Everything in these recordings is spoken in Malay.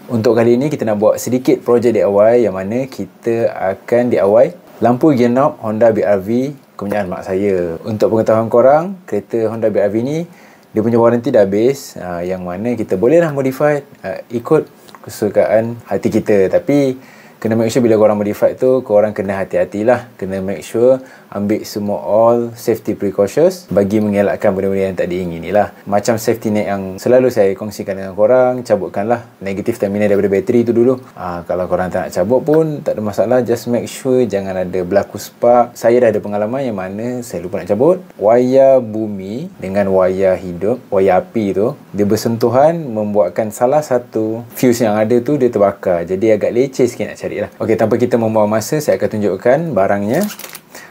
Untuk kali ini kita nak buat sedikit projek DIY yang mana kita akan DIY lampu gear knob Honda BR-V kepunyaan mak saya. Untuk pengetahuan korang, kereta Honda BR-V ni dia punya warranty dah habis, yang mana kita bolehlah modify ikut kesukaan hati kita. Tapi kena make sure bila korang modify tu, korang kena hati-hatilah. Kena make sure ambil semua all safety precautions bagi mengelakkan benda-benda yang tak diingini lah. Macam safety net yang selalu saya kongsikan dengan korang, cabutkanlah negatif terminal daripada bateri tu dulu. Kalau korang tak nak cabut pun tak ada masalah, just make sure jangan ada berlaku spark. Saya dah ada pengalaman yang mana saya lupa nak cabut. Wayar bumi dengan wayar hidup, wayar api tu, dia bersentuhan membuatkan salah satu fuse yang ada tu dia terbakar. Jadi agak leceh sikit nak cari lah. Okey, tanpa kita membuang masa, saya akan tunjukkan barangnya.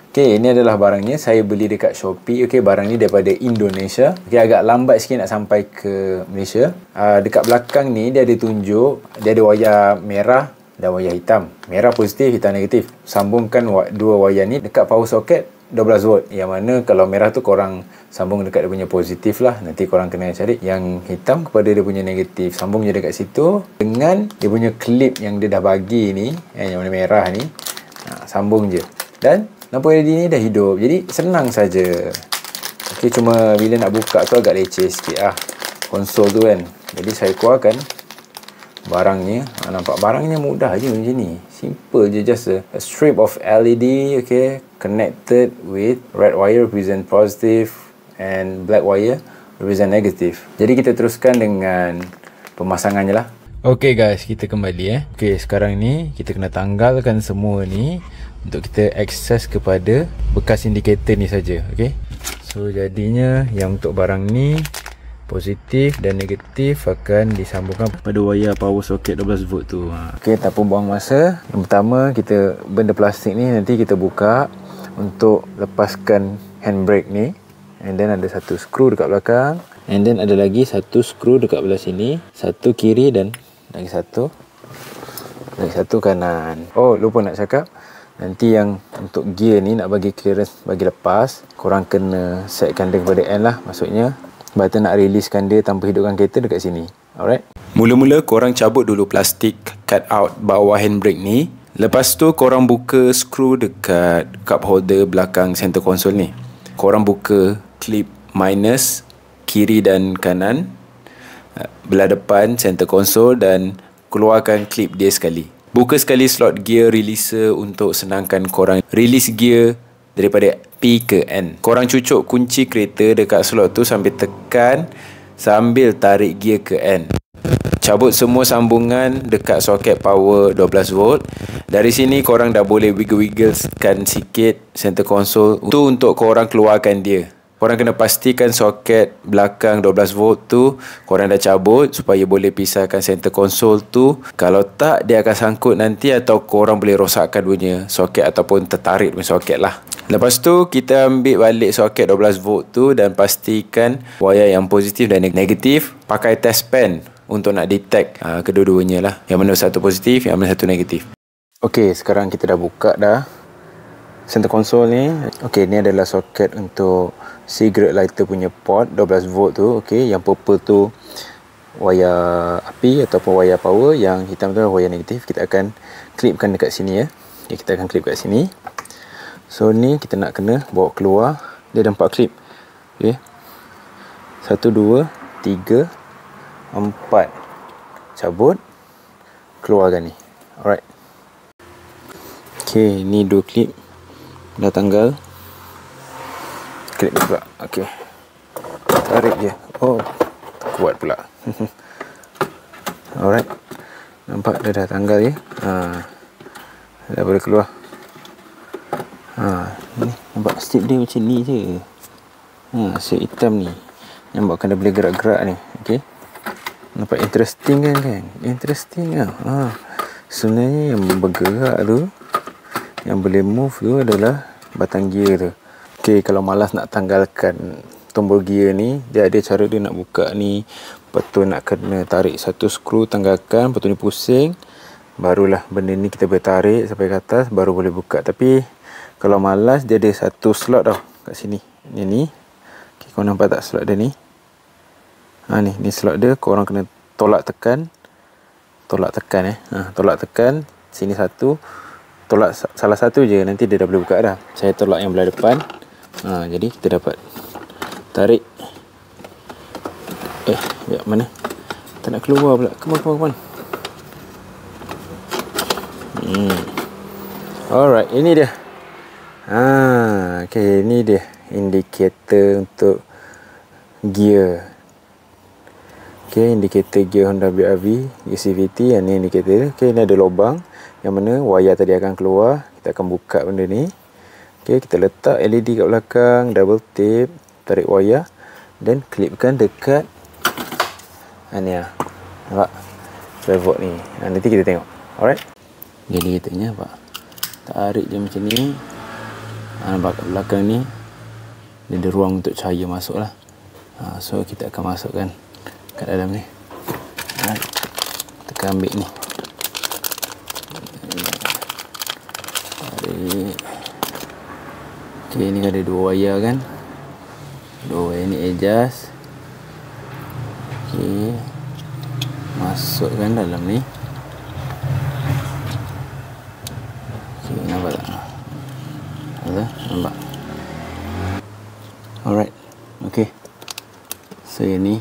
Okey, ini adalah barangnya. Saya beli dekat Shopee. Okey, barang ni daripada Indonesia. Okey, agak lambat sikit nak sampai ke Malaysia. Dekat belakang ni dia ada tunjuk, dia ada wayar merah dan wayar hitam. Merah positif, hitam negatif. Sambungkan dua wayar ni dekat power socket 12 volt. Yang mana kalau merah tu korang sambung dekat dia punya positif lah. Nanti korang kena cari yang hitam kepada dia punya negatif. Sambung je dekat situ dengan dia punya clip yang dia dah bagi ni, yang warna merah ni. Sambung je. Dan lampu LED ni dah hidup. Jadi senang saja. Okey, cuma bila nak buka tu agak leceh sikit lah konsol tu kan. Jadi saya keluarkan barangnya. Nampak barangnya mudah je macam ni. Simple je, just a strip of LED, okay, connected with red wire represent positive and black wire represent negative. Jadi kita teruskan dengan pemasangannya lah. Okay guys, kita kembali Okay, sekarang ni kita kena tanggalkan semua ni untuk kita akses kepada bekas indikator ni saja. Okay, so jadinya yang untuk barang ni positif dan negatif akan disambungkan pada wayar power socket 12 volt tu. Okey, tanpa buang masa, yang pertama kita benda plastik ni nanti kita buka untuk lepaskan handbrake ni. And then ada satu skru dekat belakang, and then ada lagi satu skru dekat belah sini, satu kiri dan lagi satu kanan. Oh, lupa nak cakap, nanti yang untuk gear ni nak bagi clearance, bagi lepas, korang kena setkan dia kepada N lah. Maksudnya button nak releasekan dia tanpa hidupkan kereta dekat sini. Alright. Mula-mula korang cabut dulu plastik cut out bawah handbrake ni. Lepas tu korang buka skru dekat cup holder belakang center console ni. Korang buka clip minus kiri dan kanan, belah depan center console, dan keluarkan clip dia sekali. Buka sekali slot gear releaser untuk senangkan korang release gear daripada P ke N. Korang cucuk kunci kereta dekat slot tu sambil tekan, sambil tarik gear ke N. Cabut semua sambungan dekat soket power 12 volt. Dari sini korang dah boleh wiggle-wigglekan sikit center console tu untuk korang keluarkan dia. Korang kena pastikan soket belakang 12 volt tu korang dah cabut supaya boleh pisahkan center console tu. Kalau tak, dia akan sangkut nanti atau korang boleh rosakkan punya soket ataupun tertarik punya soket lah. Lepas tu kita ambil balik soket 12 volt tu dan pastikan wayar yang positif dan negatif. Pakai test pen untuk nak detect kedua-duanya lah. Yang mana satu positif, yang mana satu negatif. Okey, sekarang kita dah buka dah center console ni. Okey, ni adalah soket untuk cigarette lighter punya port 12 volt tu. Okey, yang purple tu wayar api ataupun wayar power, yang hitam tu wayar negatif. Kita akan clipkan dekat sini ya. Okay, kita akan clip kat sini. So ni kita nak kena bawa keluar. Dia ada 4 clip. Okey. 1 2 3 4. Cabut, keluarkan ni. Alright. Okey, ni 2 clip dah tanggal. Klip pula. Okey, tarik je. Oh, kuat pula. Alright, nampak dia dah tanggal ya. Dah boleh keluar. Ni nampak strip dia macam ni je. Strip hitam ni nampak kan dia boleh gerak-gerak ni. Okey, nampak interesting kan? Interesting lah. Sebenarnya yang bergerak tu, yang boleh move tu adalah batang gear tu. Okey, kalau malas nak tanggalkan tombol gear ni, dia ada cara dia nak buka ni. Lepas tu nak kena tarik satu skru, tanggalkan, lepas tu ni pusing, barulah benda ni kita boleh tarik sampai ke atas, baru boleh buka. Tapi kalau malas, dia ada satu slot tau kat sini. Ni. Okey, kau nampak tak slot dia ni? Ni slot dia, korang kena tolak tekan tolak tekan tolak tekan sini satu, tolak salah satu je, nanti dia dah boleh buka dah. Saya tolak yang belah depan. Jadi kita dapat tarik. Sekejap, mana? Tak nak keluar pula. Come on. Alright, ini dia. Okay, ini dia indikator untuk gear. Okay, indikator gear Honda BR-V, gear CVT. Yang ni indikator. Okay, ni ada lubang yang mana wayar tadi akan keluar. Kita akan buka benda ni. Okay, kita letak LED kat belakang, double tape, tarik wayar dan klipkan dekat ni lah. Nampak? 12 volt ni. Nanti kita tengok. Alright. Jadi katanya apa? Tarik je macam ni. Nampak kat belakang ni dia ada ruang untuk cahaya masuk lah. So kita akan masukkan kat dalam ni. Kita akan ambil ni. Tarik. Okay, ni ada 2 wayar kan. 2 wayar ni adjust. Okay, masukkan dalam ni. Okay, nampak tak? Nampak? Alright. Okay, so yang ni,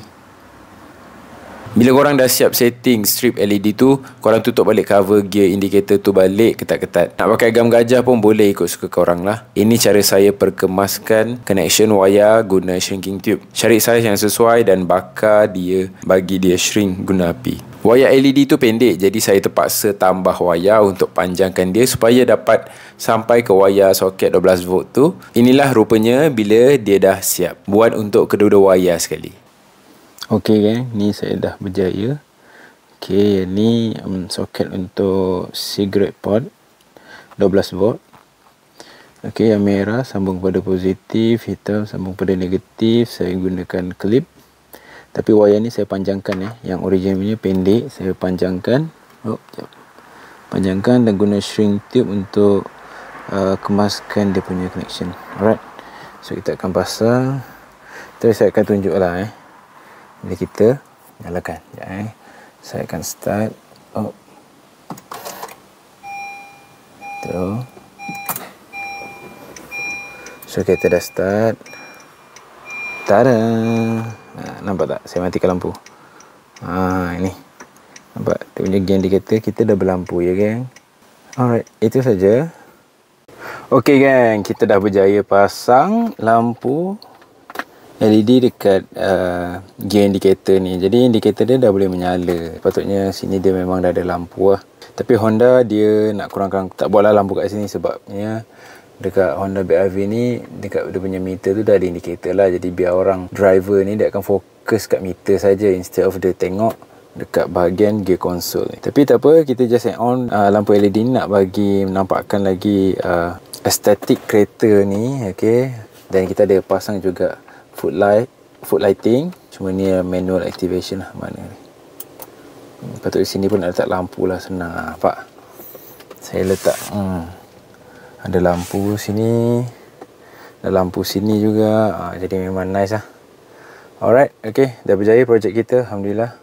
bila korang dah siap setting strip LED tu, korang tutup balik cover gear indicator tu balik ketat-ketat. Nak pakai gam gajah pun boleh, ikut suka korang lah. Ini cara saya perkemaskan connection wayar guna shrinking tube. Cari saiz yang sesuai dan bakar dia, bagi dia shrink guna api. Wayar LED tu pendek, jadi saya terpaksa tambah wayar untuk panjangkan dia supaya dapat sampai ke wayar soket 12 volt tu. Inilah rupanya bila dia dah siap. Buat untuk kedua-dua wayar sekali. Okey kan, ni saya dah berjaya. Okey, ni soket untuk cigarette pod 12 volt. Okey, yang merah sambung pada positif, hitam sambung pada negatif. Saya gunakan klip. Tapi wayar ni saya panjangkan yang original punya pendek, saya panjangkan. Panjangkan dan guna shrink tube untuk kemaskan dia punya connection. Alright. So kita akan pasang. Terus saya akan tunjuklah bila kita nyalakan. Saya akan start. Tu. So kita dah start. Tada. Nampak tak? Saya matikan lampu. Ini. Nampak? Dia punya gear indicator kita dah berlampu ya geng. Alright, itu saja. Okey geng, kita dah berjaya pasang lampu LED dekat gear indicator ni. Jadi indikator dia dah boleh menyala. Patutnya sini dia memang dah ada lampu lah. Tapi Honda dia nak kurangkan, tak buatlah lampu kat sini sebabnya dekat Honda BR-V ni, dekat dia punya meter tu dah ada indikator lah. Jadi biar orang driver ni dia akan fokus kat meter saja instead of dia tengok dekat bahagian gear console ni. Tapi tak apa, kita just add on lampu LED ni nak bagi menampakkan lagi estetik kereta ni. Okay. Dan kita ada pasang juga foot lighting. Cuma ni manual activation lah. Mana ni? Patut di sini pun nak letak lampu lah, senang lah. Nampak? Saya letak ada lampu sini, ada lampu sini juga. Jadi memang nice lah. Alright, okay, dah berjaya projek kita, alhamdulillah.